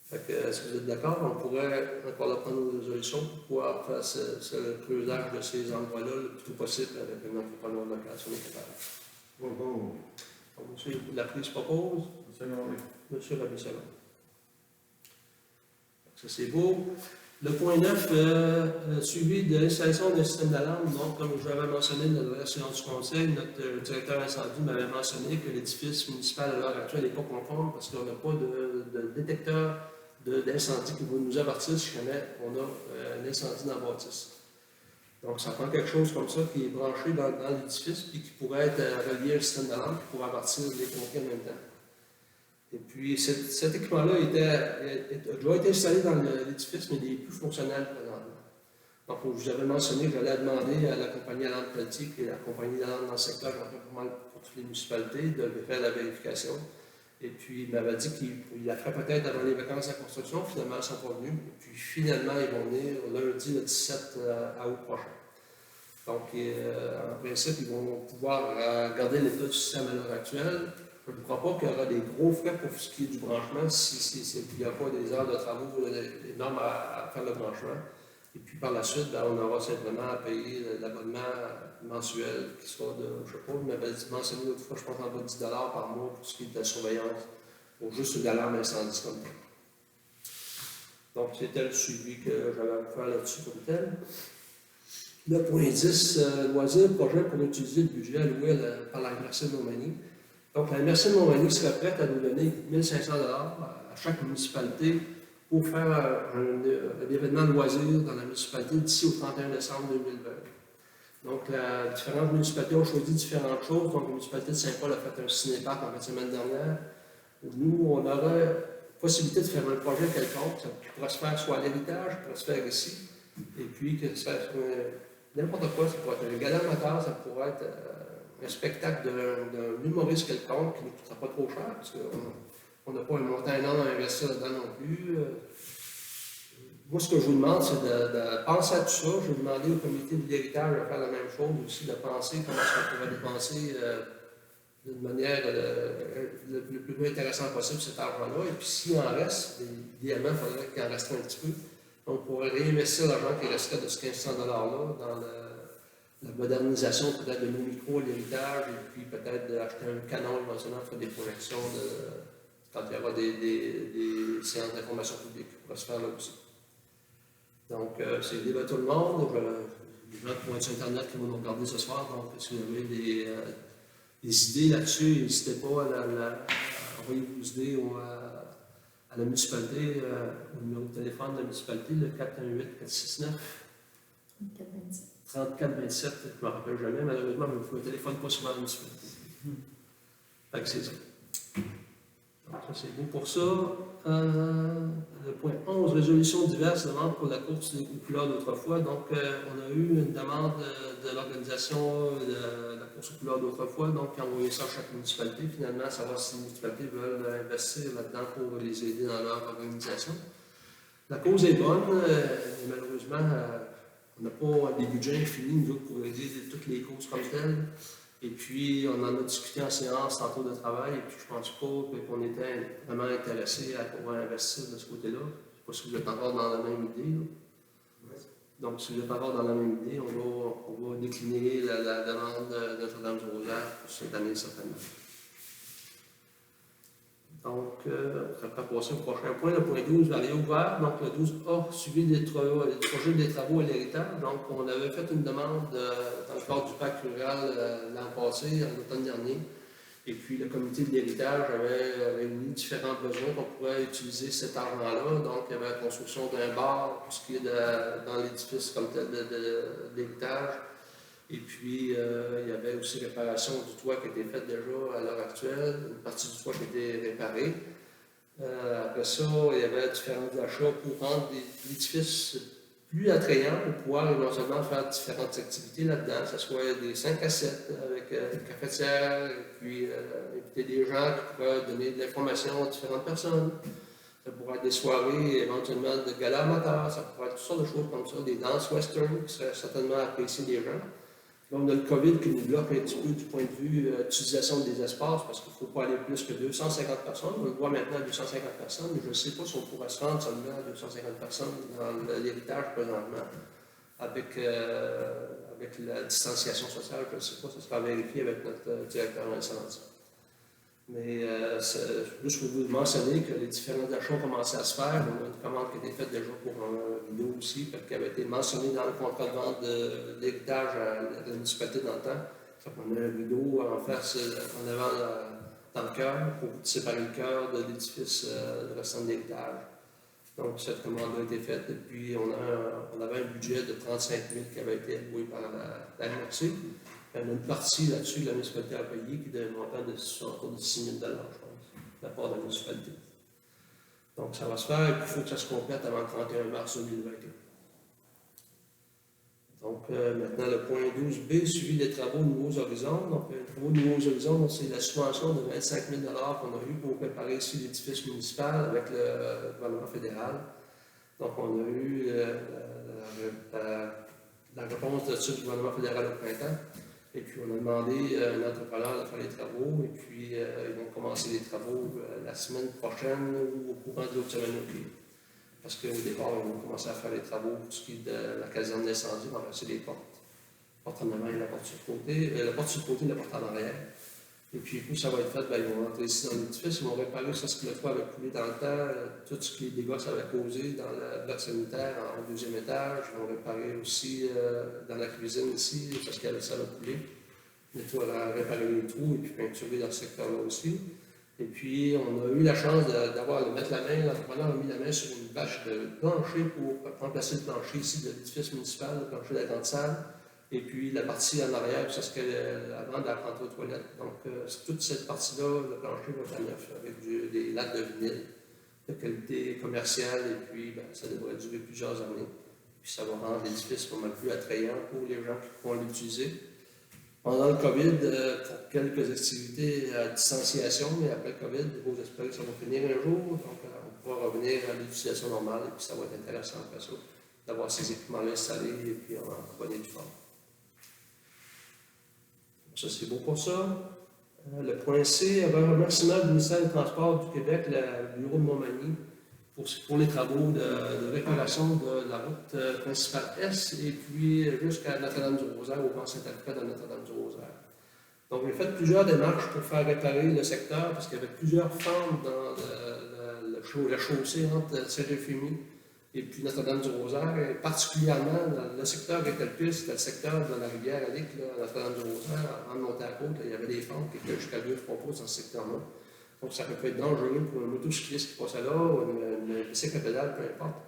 Fait que, est-ce que vous êtes d'accord? On pourrait encore là prendre une résolution pour pouvoir faire ce creusage de ces endroits-là le plus tôt possible avec un entrepreneur local sur les capables. Bon. Donc, monsieur Laprise se propose. Monsieur Rabissalon. Ça, c'est beau. Le point 9, suivi de l'installation d'un système d'alarme. Donc, comme je l'avais mentionné dans la séance du conseil, notre directeur incendie m'avait mentionné que l'édifice municipal à l'heure actuelle n'est pas conforme parce qu'on n'a pas de détecteur d'incendie qui va nous avertir si jamais on a un incendie dans la bâtisse. Donc, ça prend quelque chose comme ça qui est branché dans l'édifice et qui pourrait être relié à un système d'alarme qui pourrait avertir les pompiers en même temps. Et puis, cet équipement-là a déjà été installé dans l'édifice, mais il n'est plus fonctionnel présentement. Donc, je vous avais mentionné que j'allais demander à la compagnie Alarme Pelletier, qui est la compagnie d'alarme dans le secteur, j'en fais pas mal pour toutes les municipalités, de faire la vérification. Et puis, il m'avait dit qu'il la ferait peut-être avant les vacances à construction. Finalement, ils ne sont pas venus. Et puis, finalement, ils vont venir lundi, le 17 août prochain. Donc, en principe, ils vont pouvoir garder l'état du système à l'heure actuelle. Je ne crois pas qu'il y aura des gros frais pour ce qui est du branchement s'il n'y a pas des heures de travaux énormes à faire le branchement. Et puis par la suite, ben, on aura simplement à payer l'abonnement mensuel qui sera de, je ne sais pas, vous m'avez mentionné l'autre fois, je pense en bas de 10 $ par mois pour ce qui est de la surveillance, ou juste l'alarme incendie comme tel. Donc c'était le suivi que j'avais à vous faire là-dessus comme tel. Le point 10, loisirs, projet pour utiliser le budget alloué par la MRC de Montmagny. Donc la MRC de Montmagny serait prête à nous donner 1 500 $ à chaque municipalité pour faire un événement de loisirs dans la municipalité d'ici au 31 décembre 2020. Donc, différentes municipalités ont choisi différentes choses. Donc, la municipalité de Saint-Paul a fait un ciné-parc en fin de semaine dernière. Nous, on aurait possibilité de faire un projet quelconque. Ça pourrait se faire soit à l'héritage, ça pourrait se faire ici. Et puis, que ça soit n'importe quoi. Ça pourrait être un gala amateur, ça pourrait être un spectacle d'un humoriste quelconque qui ne coûtera pas trop cher, parce qu'on n'a pas un montant énorme à investir là-dedans non plus. Moi, ce que je vous demande, c'est de penser à tout ça. Je vais demander au comité de l'héritage de faire la même chose, aussi de penser comment est-ce qu'on pourrait dépenser d'une manière le plus intéressante possible cet argent-là. Et puis, s'il en reste, idéalement, il faudrait qu'il en reste un petit peu. On pourrait réinvestir l'argent qui resterait de ce 1 500 $ là dans la modernisation peut-être de nos micros, l'héritage, et puis peut-être d'acheter un canon éventuellement pour faire des projections quand il y aura des séances d'information publique qui pourraient se faire là aussi. Donc, c'est libre à tout le monde. Les gens qui vont être sur Internet qui vont nous regarder ce soir. Donc, si vous avez des idées là-dessus, n'hésitez pas à envoyer vos idées à la municipalité, au numéro de téléphone de la municipalité, le 418-469-3427. Je ne me rappelle jamais, malheureusement, mais vous ne téléphone pas souvent à la municipalité. Fait que c'est ça. Donc, ça, c'est bon pour ça. Le point 11, résolution diverses, demande pour la course des couleurs d'autrefois. Donc, on a eu une demande de l'organisation de la course aux couleurs d'autrefois, donc qui a envoyé ça à chaque municipalité, finalement, savoir si les municipalités veulent investir là-dedans pour les aider dans leur organisation. La cause est bonne, mais malheureusement, on n'a pas des budgets infinis, nous autres, pour aider toutes les causes comme telles. Et puis, on en a discuté en séance tantôt de travail, et puis je ne pense pas qu'on était vraiment intéressé à pouvoir investir de ce côté-là. Je ne sais pas si vous êtes encore dans la même idée. Là. Donc, si vous êtes encore dans la même idée, on va décliner la demande de Notre-Dame-du-Rosaire pour cette année, certainement. Donc, ça va passer au prochain point, le point 12, aller ouvert. Donc, le 12A, suivi des projets des travaux à l'héritage. Donc, on avait fait une demande dans le cadre du pacte rural l'an passé, en l'automne dernier. Et puis, le comité de l'héritage avait réuni différents besoins qu'on pourrait utiliser cet argent-là. Donc, il y avait la construction d'un bar, tout ce qui est dans l'édifice comme tel de l'héritage. Et puis, il y avait aussi réparation du toit qui était faite déjà à l'heure actuelle, une partie du toit qui était réparée. Après ça, il y avait différents achats pour rendre l'édifice plus attrayant, pour pouvoir éventuellement faire différentes activités là-dedans, que ce soit des 5 à 7 avec une cafetière, et puis inviter des gens qui pourraient donner de l'information à différentes personnes. Ça pourrait être des soirées éventuellement de galas amateurs, ça pourrait être toutes sortes de choses comme ça, des danses western qui seraient certainement appréciées des gens. Là, on a le COVID qui nous bloque un petit peu du point de vue utilisation des espaces, parce qu'il ne faut pas aller plus que 250 personnes. On le voit maintenant à 250 personnes, mais je ne sais pas si on pourrait se rendre seulement à 250 personnes dans l'héritage présentement, avec la distanciation sociale. Je ne sais pas, ça sera vérifié avec notre directeur incendie. Mais juste pour vous mentionner que les différents achats ont commencé à se faire. On a une commande qui a été faite déjà pour un vidéo aussi, qui avait été mentionnée dans le contrat de vente de l'héritage à la municipalité dans le temps. On a un vidéo en face, en avant dans le cœur, pour séparer le cœur de l'édifice de restant de l'héritage. Donc cette commande a été faite, et puis on avait un budget de 35 000 qui avait été alloué par la MRC. Il y en a une partie là-dessus de la municipalité à payer qui est d'un montant autour de 6 000 $, je pense, de la part de la municipalité. Donc, ça va se faire et puis il faut que ça se complète avant le 31 mars 2021. Donc, maintenant, le point 12B, suivi des travaux Nouveaux Horizons. Donc, les travaux Nouveaux Horizons, c'est la subvention de 25 000 $ qu'on a eu pour préparer ici l'édifice municipal avec le gouvernement fédéral. Donc, on a eu la réponse de ça du gouvernement fédéral au printemps. Et puis, on a demandé à un entrepreneur de faire les travaux, et puis ils vont commencer les travaux la semaine prochaine ou au courant de l'autre semaine au pied. parce qu'au départ, ils vont commencer à faire les travaux pour ce qui est de la caserne d'incendie, on va remplacer les portes. La porte en avant et la porte sur le côté, la porte sur le côté et la porte en arrière. Et puis, plus ça va être fait, ben, ils vont rentrer ici dans l'édifice, ils vont réparer ça, ce que le toit avait coulé dans le temps, tout ce que les dégâts que ça avait causé dans le bloc sanitaire en deuxième étage. Ils vont réparer aussi dans la cuisine ici, parce que ça avait coulé. Le toit a réparé les trous et puis peinturé dans ce secteur-là aussi. Et puis, on a eu la chance de mettre la main, l'entrepreneur a mis la main sur une bâche de plancher pour remplacer le plancher ici de l'édifice municipal, le plancher de la grande salle. Et puis la partie en arrière, c'est ce qu'elle avant de rentrer aux toilettes. Donc, toute cette partie-là, le plancher va être à neuf avec des lattes de vinyle de qualité commerciale. Et puis, ben, ça devrait durer plusieurs années. Puis, ça va rendre l'édifice pas mal plus attrayant pour les gens qui vont l'utiliser. Pendant le COVID, pour quelques activités à distanciation, mais après le COVID, il faut espérer que ça va finir un jour. Donc, on pourra revenir à l'utilisation normale. Et puis, ça va être intéressant après ça, d'avoir ces équipements-là installés et puis en bonne et due forme. Ça, c'est beau pour ça. Le point C, avait un remerciement du ministère des Transports du Québec, le bureau de Montmagny, pour les travaux de réparation de la route principale S et puis jusqu'à Notre-Dame-du-Rosaire, au pont Saint-Alfred de Notre-Dame-du-Rosaire. Donc, j'ai fait plusieurs démarches pour faire réparer le secteur parce qu'il y avait plusieurs fentes dans la chaussée entre Saint-Euphémie et puis Notre-Dame-du-Rosaire, et particulièrement dans le secteur qui était le pire, c'était le secteur de la rivière Allic, à Notre-Dame-du-Rosaire, avant de monter à la côte, il y avait des fentes qui étaient jusqu'à 2-3 pouces dans ce secteur-là. Donc ça peut être dangereux pour un motocycliste qui passait là, ou une bicycle à pédale, peu importe.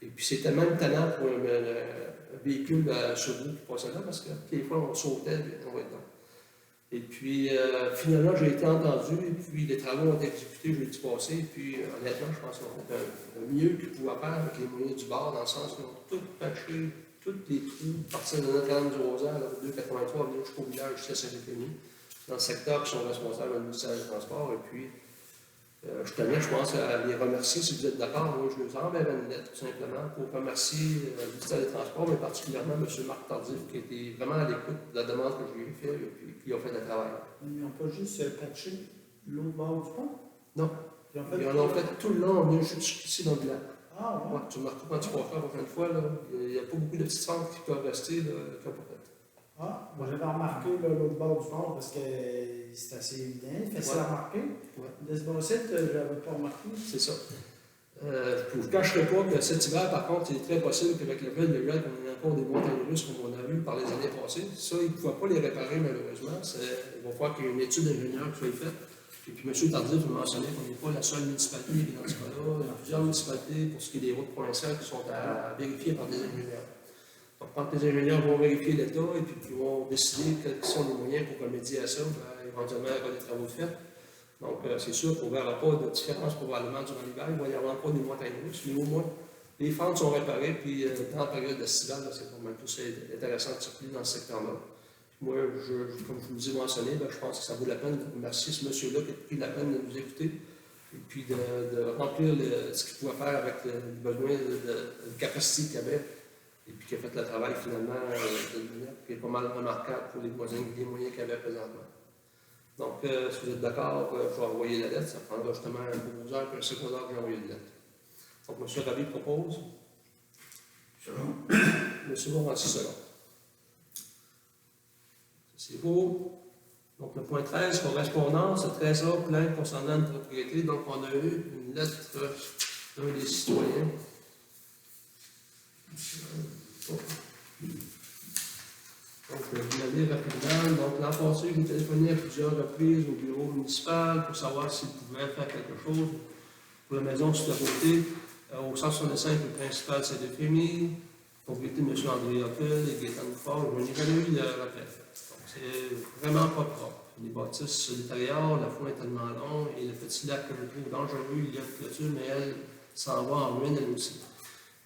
Et puis c'était même tannant pour un véhicule sur roue qui passait là, parce que des fois on sautait et on va être là. Et puis, finalement, j'ai été entendu, et puis les travaux ont été exécutés jeudi passé, et puis honnêtement, je pense qu'on a fait un mieux qu'ils pouvaient faire avec les moyens du bord, dans le sens qu'ils ont tout patché, tous les trous, à partir de Notre-Dame-du-Rosaire, la route 283, venir jusqu'au village, jusqu'à Saint-Euphémie, dans le secteur qui sont responsables du ministère des Transports. Et puis, je tenais, je pense, à les remercier, si vous êtes d'accord. Moi, je les enverrai une lettre, tout simplement, pour remercier le ministère des Transports, mais particulièrement M. Marc Tardif, qui était vraiment à l'écoute de la demande que je lui ai faite, et puis qui a fait le travail. Ils n'ont pas juste patché l'autre bord du pont? Non. Ils ont fait, Ils en ont fait tout le long, on vient jusqu'ici dans le village. Ah, ouais. Ouais, tu remarques quand tu vas faire la prochaine fois, là, il n'y a pas beaucoup de petites fentes qui peuvent rester, là, qui n'ont pas fait. Ah, moi j'avais remarqué l'autre bord du pont parce que c'est assez évident, facile à remarquer. Ouais. De ce bon site, je n'avais pas remarqué. C'est ça. Je ne vous cacherai pas que cet hiver, par contre, il est très possible qu'avec le gel, qu'on ait encore des montagnes russes comme on a vu par les années passées. Ça, ils ne pouvaient pas les réparer, malheureusement. Il va falloir qu'il y ait une étude d'ingénieur qui soit faite. Et puis, M. Tardif nous mentionnait qu'on n'est pas la seule municipalité qui est dans ce cas-là. Il y a plusieurs municipalités pour ce qui est des routes provinciales qui sont à vérifier par des ingénieurs. Donc, quand les ingénieurs vont vérifier l'état et puis qu'ils vont décider quels sont les moyens pour remédier à ça, ben, éventuellement, il y aura des travaux de fait. Donc, c'est sûr qu'on ne verra pas de différence probablement durant l'hiver. Il va y avoir pas des montagnes russes, mais au moins, les fentes sont réparées. Puis, dans la période estivale, c'est quand même plus intéressant de circuler dans ce secteur-là. Moi, comme je vous ai mentionné, ben, je pense que ça vaut la peine de remercier ce monsieur-là qui a pris la peine de nous écouter et puis de remplir ce qu'il pouvait faire avec le besoin de capacité qu'il avait et puis qui a fait le travail finalement qui est pas mal remarquable pour les moyens qu'il avait présentement. Donc, si vous êtes d'accord, je vais envoyer la lettre. Ça prendra justement un proposeur et un secondaire que j'ai envoyé la lettre. Donc, M. Rabi propose. M. Morancy selon. C'est beau. Donc, le point 13, correspondance, le trésor plainte concernant une propriété. Donc, on a eu une lettre d'un des citoyens. Donc, je vais vous la lire rapidement. Donc, l'an passé, j'ai téléphoné à plusieurs reprises au bureau municipal pour savoir s'il pouvait faire quelque chose pour la maison sur la côté, au 165, le principal Saint-Euphémie, propriété de M. André Hotel et Gaétan Fort. Je n'ai jamais eu de rappel. Donc, c'est vraiment pas propre. Les bâtisses se détériorent, la foi est tellement longue et le petit lac que je trouve dangereux, il y a une clôture, mais elle s'en va en ruine elle aussi.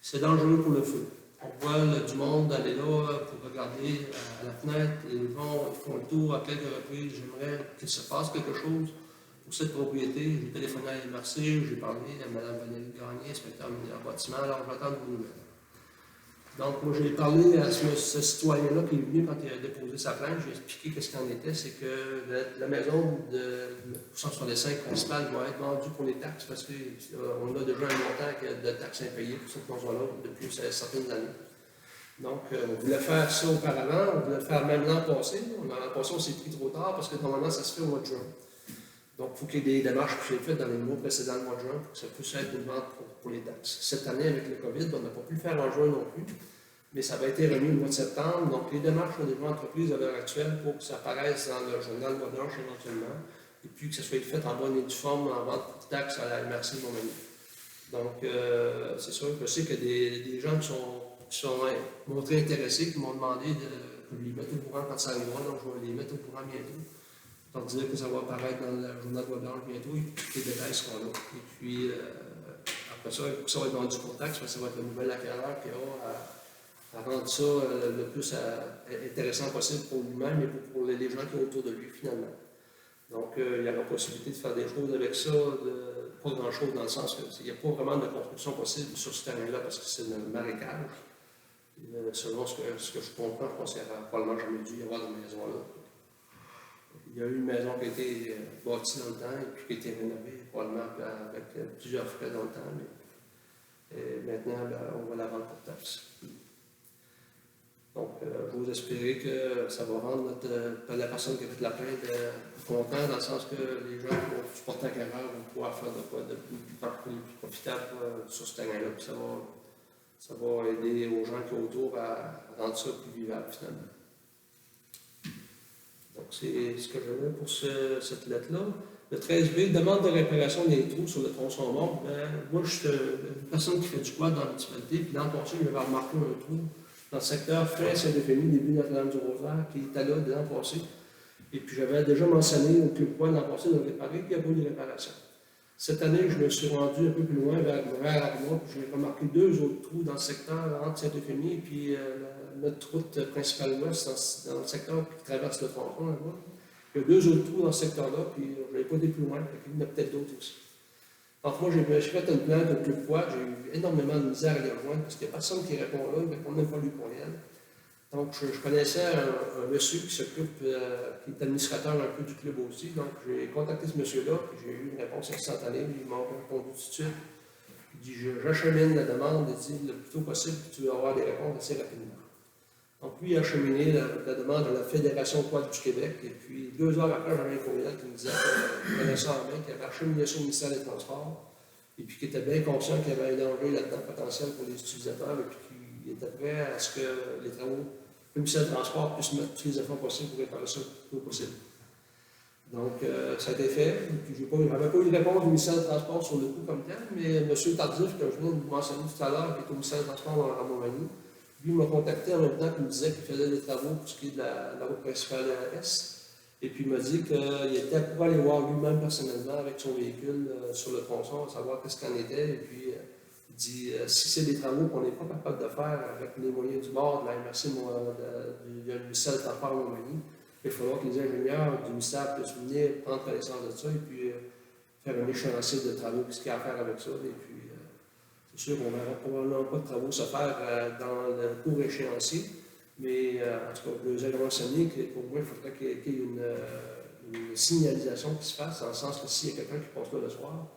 C'est dangereux pour le feu. On voit du monde aller là pour regarder à la fenêtre, et ils font le tour à quelques reprises. J'aimerais qu'il se passe quelque chose pour cette propriété. J'ai téléphoné à l'MRC, j'ai parlé à Mme Valérie Gagné, inspecteur ministère bâtiment, alors j'attends de vos nouvelles. Donc, moi, j'ai parlé à ce citoyen-là qui est venu quand il a déposé sa plainte. J'ai expliqué qu'est-ce qu'il en était. C'est que la maison de 165 principale va être vendue pour les taxes parce qu'on a déjà un montant de taxes impayées pour cette maison-là depuis certaines années. Donc, on voulait faire ça auparavant, on voulait le faire même l'an passé. L'an passé, on s'est pris trop tard parce que normalement, ça se fait au mois de juin. Donc, il faut qu'il y ait des démarches qui soient faites dans les mois précédents, le mois de juin, pour que ça puisse être une vente pour les taxes. Cette année, avec le COVID, on n'a pas pu le faire en juin non plus, mais ça va être remis le mois de septembre. Donc, les démarches sont déjà entreprises à l'heure actuelle pour que ça apparaisse dans le journal Montblanche éventuellement, et puis que ça soit fait en bonne et due forme en vente pour taxes à la MRC Montmagny. Donc, c'est sûr que je sais qu'il y a des gens qui sont montrés intéressés, qui m'ont demandé de les mettre au courant quand ça arrivera, donc je vais les mettre au courant bientôt. On dire que ça va apparaître dans le journal Montblanche bientôt, et puis tous les détails seront là. Et puis, après ça, il faut que ça va être vendu pour taxe, parce que ça va être le nouvel acquéreur qui aura à rendre ça le plus intéressant possible pour lui-même et pour les gens qui sont autour de lui, finalement. Donc, il y aura possibilité de faire des choses avec ça, pas grand-chose dans le sens qu'il n'y a pas vraiment de construction possible sur ce terrain-là, parce que c'est un marécage. Selon ce que je comprends, je pense qu'il n'y aura probablement jamais dû y avoir de maison là. Il y a eu une maison qui a été bâtie dans le temps et puis qui a été rénovée, probablement avec plusieurs frais dans le temps. Mais maintenant, on va la vendre pour taxe. Donc, je vous espérer que ça va rendre la personne qui a fait la plainte content, dans le sens que les gens qui vont supporter la carrière vont pouvoir faire de quoi de plus profitable sur ce terrain-là. Ça va aider aux gens qui sont autour à rendre ça plus vivable, finalement. Donc, c'est ce que j'avais pour cette lettre-là. Le 13B, demande de réparation des trous sur le tronçon mort. Moi, je suis une personne qui fait du quad dans la municipalité, puis l'an passé, j'avais remarqué un trou dans le secteur fin Saint-Euphémie, début Notre-Dame-du-Rosaire, qui était là de l'an passé. Et puis, j'avais déjà mentionné au Club Quad l'an passé de le réparer, puis il n'y a pas eu de réparation. Cette année, je me suis rendu un peu plus loin, vers Arnois, puis j'ai remarqué 2 autres trous dans le secteur entre Saint-Euphémie et puis notre route principale ouest, dans le secteur qui traverse le tronçon là-bas. Il y a 2 autres trous dans ce secteur-là, puis je n'avais pas été plus loin, il y en a peut-être d'autres aussi. Donc moi, j'ai fait une plainte au Club Quad, j'ai eu énormément de misère à les rejoindre, parce qu'il n'y a personne qui répond là, il ne répond même pas lui courriel. Donc je connaissais un monsieur qui s'occupe, qui est administrateur un peu du club aussi, donc j'ai contacté ce monsieur-là, puis j'ai eu une réponse instantanée, il m'a répondu tout de suite. Il dit, j'achemine la demande, il dit, le plus tôt possible, puis tu vas avoir des réponses assez rapidement. Donc lui, il a acheminé la demande à la Fédération Quad du Québec, et puis 2 heures après, j'avais un courriel qui me disait qu'il connaissait en main, qu'il avait acheminé ça au ministère des Transports, et puis qu'il était bien conscient qu'il y avait un danger là-dedans potentiel pour les utilisateurs, et puis qu'il était prêt à ce que les travaux, le ministère des Transports puisse mettre tous les efforts possibles pour réparer ça le plus tôt possible. Donc, ça a été fait. Je n'avais pas eu de réponse du ministère des Transports sur le coup comme tel, mais M. Tardif, que je viens de vous mentionner tout à l'heure, qui est au ministère des Transports à Montmagny, lui m'a contacté en même temps qu'il me disait qu'il faisait des travaux pour ce qui est de la route principale S. Et puis il m'a dit qu'il était pour aller voir lui-même personnellement avec son véhicule sur le tronçon, savoir qu'est-ce qu'en était. Et puis il dit si c'est des travaux qu'on n'est pas capable de faire avec les moyens du bord de la MRC du ministère des Transports à Montmagny, il faudra que les ingénieurs du ministère puissent venir prendre connaissance de ça et puis faire un échéancier de travaux, ce qu'il y a à faire avec ça. Et puis, c'est sûr qu'on ne verra probablement pas de travaux se faire dans le court échéancier, mais en tout cas, vous avez renseigné que pour moi, il faudrait qu'il y ait une signalisation qui se fasse, dans le sens que s'il y a quelqu'un qui passe là le soir,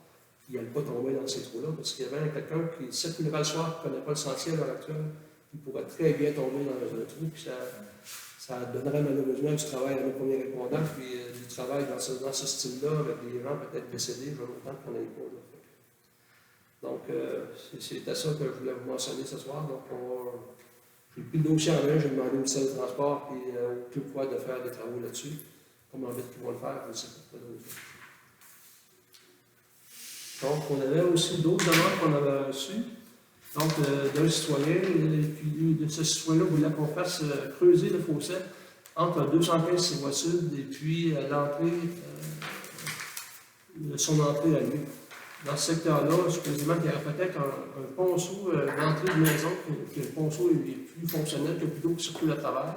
il n'aille pas tomber dans ces trous-là, parce qu'il y avait quelqu'un qui circulerait le soir, qui ne connaît pas le sentier à l'heure actuelle, qui pourrait très bien tomber dans un trou, puis ça donnerait malheureusement du travail à nos premiers répondants, puis du travail dans ce style-là, avec des gens peut-être décédés, je veux longtemps qu'on n'ait pas. Donc, c'était ça que je voulais vous mentionner ce soir. Donc, j'ai pris le dossier en main, j'ai demandé au ministère des Transports et au Club Quad de faire des travaux là-dessus. Comment vite qu'ils vont le faire, je ne sais pas. Donc, on avait aussi d'autres demandes qu'on avait reçues. Donc, d'un citoyen, et puis de ce citoyen-là voulait qu'on fasse creuser le fossé entre 215 Savoie Sud et puis l'entrée, son entrée à lui. Dans ce secteur-là, supposément qu'il y aurait peut-être un ponceau d'entrée de maison, que le ponceau est plus fonctionnel, que plutôt que circule à travers.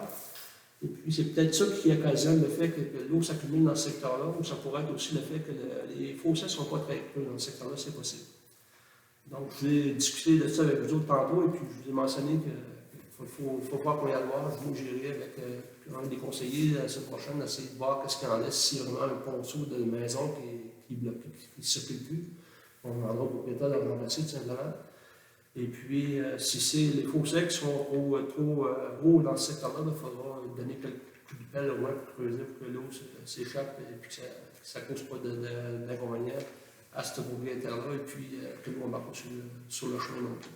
Et puis, c'est peut-être ça qui occasionne le fait que l'eau s'accumule dans ce secteur-là, ou ça pourrait être aussi le fait que les fossés ne sont pas très creux dans ce secteur-là, c'est possible. Donc, j'ai discuté de ça avec vous autres tantôt, et puis je vous ai mentionné que faut voir qu'on y a le voir. Moi, j'irai avec un des conseillers la semaine prochaine, essayer de voir qu'est-ce qu'il y en a, s'il y a vraiment un ponceau de maison qui bloque, qui ne circule plus. On demandera au propriétaire de le remplacer, tout simplement. Et puis, si c'est les fossés qui sont trop hauts dans ce secteur-là, il faudra donner quelques coups de pelle au moins pour creuser, pour que l'eau s'échappe et puis que ça ne cause pas d'inconvénients à ce propriétaire-là et puis que l'eau n'embarque pas sur le chemin non plus.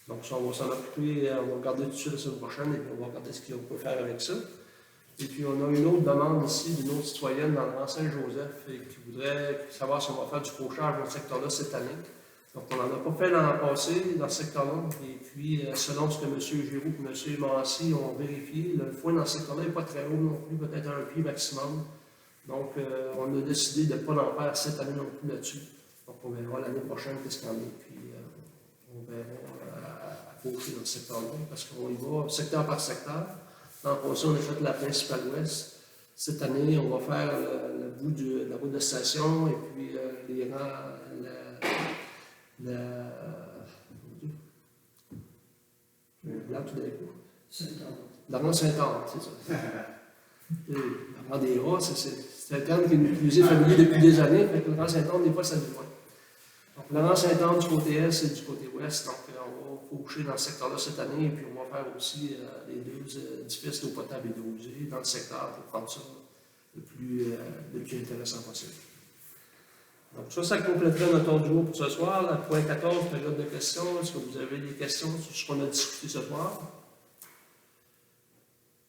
Donc, ça, on va s'en occuper, on va regarder tout de suite la semaine prochaine et puis on va regarder ce qu'on peut faire avec ça. Et puis, on a une autre demande ici d'une autre citoyenne dans le Grand Saint-Joseph et qui voudrait savoir si on va faire du fauchage dans ce secteur-là cette année. Donc, on n'en a pas fait l'an passé dans ce secteur-là. Et puis, selon ce que M. Giroux et M. Massy ont vérifié, le foin dans ce secteur-là n'est pas très haut non plus, peut-être un pied maximum. Donc, on a décidé de ne pas en faire cette année non plus là-dessus. Donc, on verra l'année prochaine qu'est-ce qu'il y en a. Puis, on verra à faucher dans ce secteur-là parce qu'on y va secteur par secteur. L'an passé, on a fait la principale ouest. Cette année, on va faire le bout de la route de station et puis les rangs. Là, tout d'un coup. La rang Saint-Anne, c'est ça. La rang des rats, c'est un terme qui nous est familier depuis des années, fait que le rang Saint-Anne, des fois, ça nous voit. Donc, le rang Saint-Anne du côté est et du côté ouest, donc on va faucher dans ce secteur-là cette année, et puis on va faire aussi les deux édifices d'eau potable et d'eau usée dans le secteur pour prendre ça le plus intéressant possible. Donc ça compléterait notre ordre du jour pour ce soir. La point 14, période de questions. Est-ce que vous avez des questions sur ce qu'on a discuté ce soir?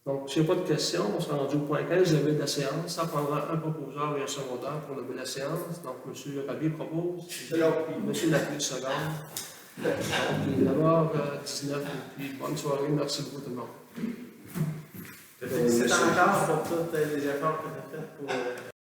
Donc, s'il n'y a pas de questions, on sera rendu au point 15, lever de la séance. Ça prendra un proposeur et un secondaire pour lever la séance. Donc, M. Rabier propose, puis M. Lapierre seconde. Donc, d'abord 19, et puis bonne soirée. Merci beaucoup tout le monde. C'est encore pour tous les efforts que tu as fait pour